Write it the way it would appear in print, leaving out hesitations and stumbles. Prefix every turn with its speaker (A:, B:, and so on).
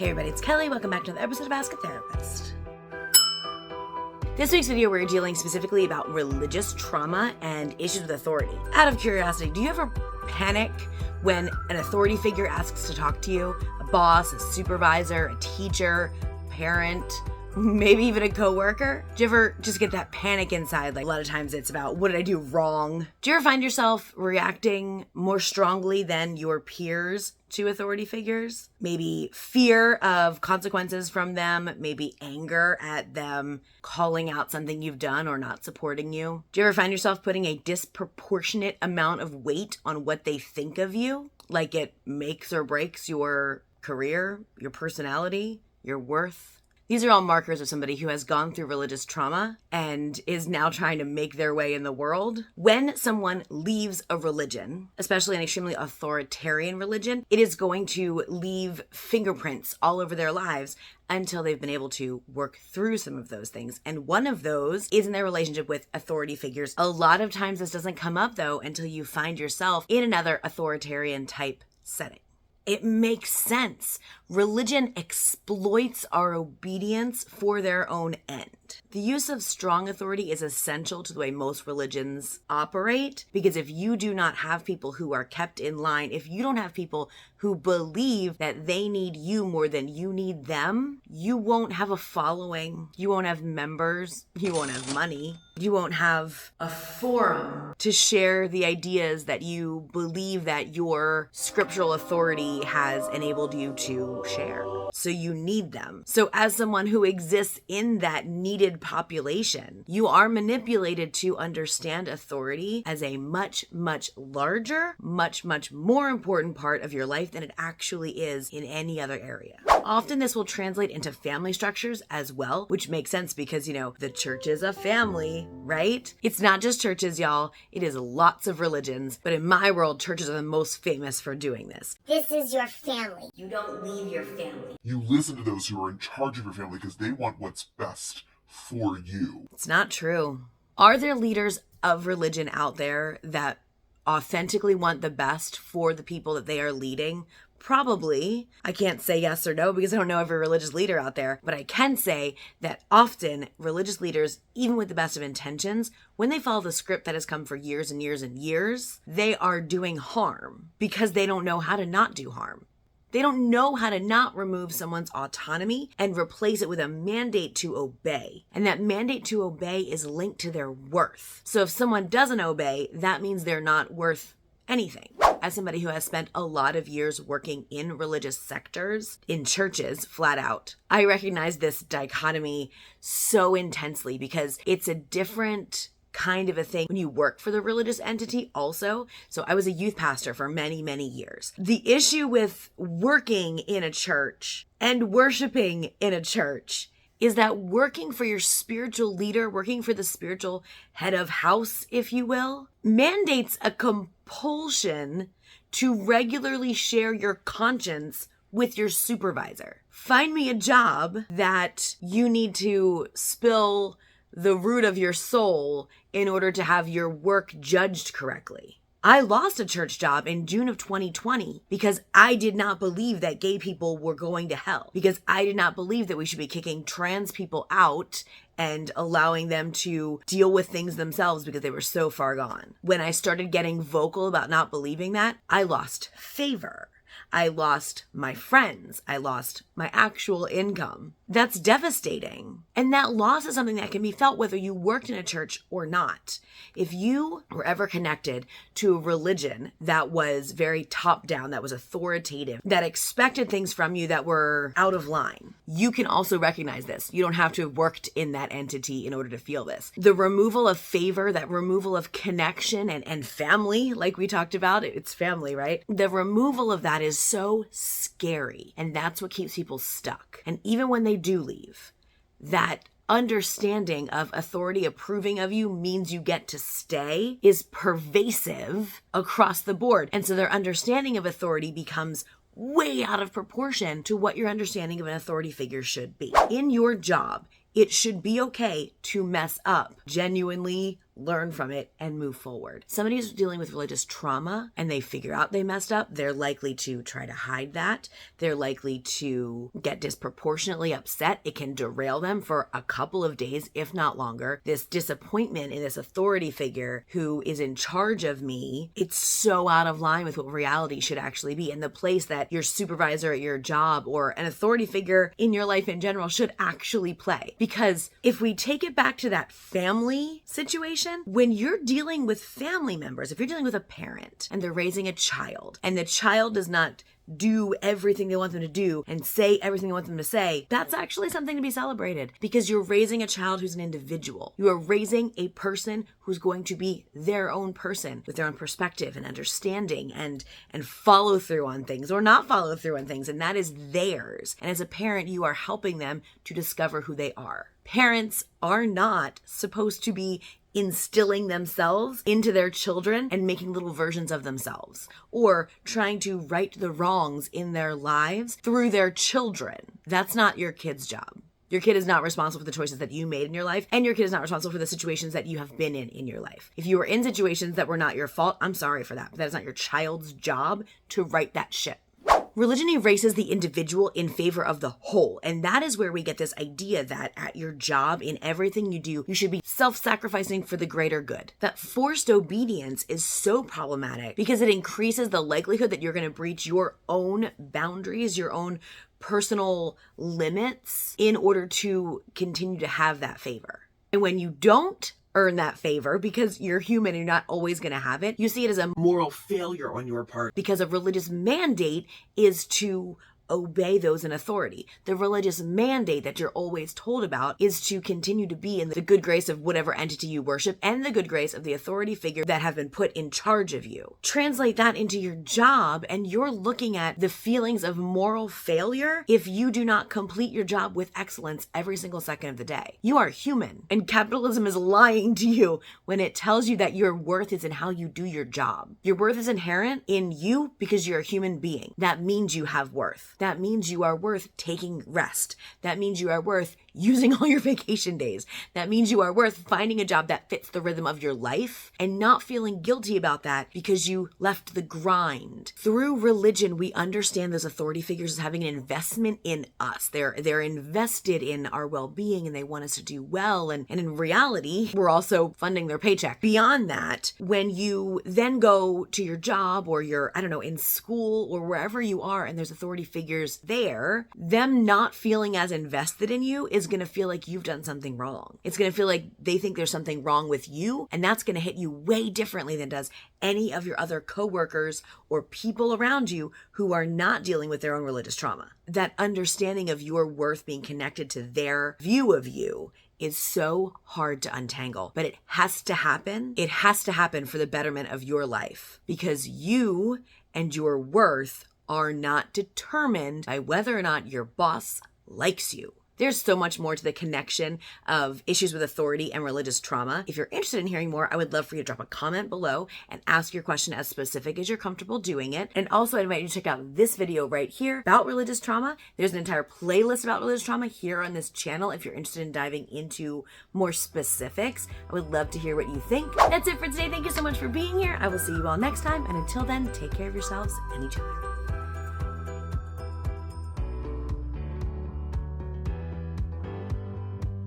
A: Hey everybody, it's Kelly. Welcome back to another episode of Ask a Therapist. This week's video, we're dealing specifically about religious trauma and issues with authority. Out of curiosity, do you ever panic when an authority figure asks to talk to you? A boss, a supervisor, a teacher, parent, maybe even a coworker? Do you ever just get that panic inside? Like a lot of times it's about, what did I do wrong? Do you ever find yourself reacting more strongly than your peers to authority figures? Maybe fear of consequences from them, maybe anger at them calling out something you've done or not supporting you. Do you ever find yourself putting a disproportionate amount of weight on what they think of you? Like it makes or breaks your career, your personality, your worth? These are all markers of somebody who has gone through religious trauma and is now trying to make their way in the world. When someone leaves a religion, especially an extremely authoritarian religion, it is going to leave fingerprints all over their lives until they've been able to work through some of those things. And one of those is in their relationship with authority figures. A lot of times this doesn't come up though until you find yourself in another authoritarian type setting. It makes sense. Religion exploits our obedience for their own end. The use of strong authority is essential to the way most religions operate, because if you do not have people who are kept in line, if you don't have people who believe that they need you more than you need them, you won't have a following, you won't have members, you won't have money, you won't have a forum to share the ideas that you believe that your scriptural authority has enabled you to share. So you need them. So as someone who exists in that needed population, you are manipulated to understand authority as a much, much larger, much, much more important part of your life than it actually is in any other area. Often this will translate into family structures as well, which makes sense because, the church is a family, right? It's not just churches, y'all. It is lots of religions. But in my world, churches are the most famous for doing this.
B: This is your family.
A: You don't leave your family.
C: You listen to those who are in charge of your family because they want what's best for you.
A: It's not true. Are there leaders of religion out there that authentically want the best for the people that they are leading? Probably. I can't say yes or no because I don't know every religious leader out there, but I can say that often religious leaders, even with the best of intentions, when they follow the script that has come for years and years and years, they are doing harm because they don't know how to not do harm. They don't know how to not remove someone's autonomy and replace it with a mandate to obey. And that mandate to obey is linked to their worth. So if someone doesn't obey, that means they're not worth anything. As somebody who has spent a lot of years working in religious sectors, in churches, flat out, I recognize this dichotomy so intensely because it's a different kind of a thing when you work for the religious entity also. So I was a youth pastor for many, many years. The issue with working in a church and worshiping in a church is that working for your spiritual leader, working for the spiritual head of house, if you will, mandates a compulsion to regularly share your conscience with your supervisor. Find me a job that you need to spill the root of your soul in order to have your work judged correctly. I lost a church job in June of 2020 because I did not believe that gay people were going to hell, because I did not believe that we should be kicking trans people out and allowing them to deal with things themselves because they were so far gone. When I started getting vocal about not believing that, I lost favor. I lost my friends. I lost my actual income. That's devastating. And that loss is something that can be felt whether you worked in a church or not. If you were ever connected to a religion that was very top down, that was authoritative, that expected things from you that were out of line, you can also recognize this. You don't have to have worked in that entity in order to feel this. The removal of favor, that removal of connection and family, like we talked about, it's family, right? The removal of that is so scary. And that's what keeps people stuck. And even when they do leave, that understanding of authority approving of you means you get to stay is pervasive across the board. And so their understanding of authority becomes way out of proportion to what your understanding of an authority figure should be. In your job, it should be okay to mess up genuinely, learn from it, and move forward. Somebody who's dealing with religious trauma and they figure out they messed up, they're likely to try to hide that. They're likely to get disproportionately upset. It can derail them for a couple of days, if not longer. This disappointment in this authority figure who is in charge of me, it's so out of line with what reality should actually be, and the place that your supervisor at your job or an authority figure in your life in general should actually play. Because if we take it back to that family situation, when you're dealing with family members, if you're dealing with a parent and they're raising a child and the child does not do everything they want them to do and say everything they want them to say, that's actually something to be celebrated, because you're raising a child who's an individual. You are raising a person who's going to be their own person with their own perspective and understanding and follow through on things or not follow through on things, and that is theirs. And as a parent, you are helping them to discover who they are. Parents are not supposed to be instilling themselves into their children and making little versions of themselves, or trying to right the wrongs in their lives through their children. That's not your kid's job. Your kid is not responsible for the choices that you made in your life, and your kid is not responsible for the situations that you have been in your life. If you were in situations that were not your fault, I'm sorry for that, but that is not your child's job to right that ship. Religion erases the individual in favor of the whole. And that is where we get this idea that at your job, in everything you do, you should be self-sacrificing for the greater good. That forced obedience is so problematic because it increases the likelihood that you're going to breach your own boundaries, your own personal limits in order to continue to have that favor. And when you don't earn that favor, because you're human and you're not always going to have it, you see it as a moral failure on your part, because a religious mandate is to obey those in authority. The religious mandate that you're always told about is to continue to be in the good grace of whatever entity you worship and the good grace of the authority figure that have been put in charge of you. Translate that into your job and you're looking at the feelings of moral failure if you do not complete your job with excellence every single second of the day. You are human, and capitalism is lying to you when it tells you that your worth is in how you do your job. Your worth is inherent in you because you're a human being. That means you have worth. That means you are worth taking rest. That means you are worth using all your vacation days. That means you are worth finding a job that fits the rhythm of your life and not feeling guilty about that because you left the grind. Through religion, we understand those authority figures as having an investment in us. They're invested in our well-being and they want us to do well. And in reality, we're also funding their paycheck. Beyond that, when you then go to your job or you're, in school or wherever you are and there's authority figures there, them not feeling as invested in you is going to feel like you've done something wrong. It's going to feel like they think there's something wrong with you, and that's going to hit you way differently than does any of your other coworkers or people around you who are not dealing with their own religious trauma. That understanding of your worth being connected to their view of you is so hard to untangle, but it has to happen. It has to happen for the betterment of your life, because you and your worth are not determined by whether or not your boss likes you. There's so much more to the connection of issues with authority and religious trauma. If you're interested in hearing more, I would love for you to drop a comment below and ask your question as specific as you're comfortable doing it. And also, I invite you to check out this video right here about religious trauma. There's an entire playlist about religious trauma here on this channel if you're interested in diving into more specifics. I would love to hear what you think. That's it for today. Thank you so much for being here. I will see you all next time. And until then, take care of yourselves and each other.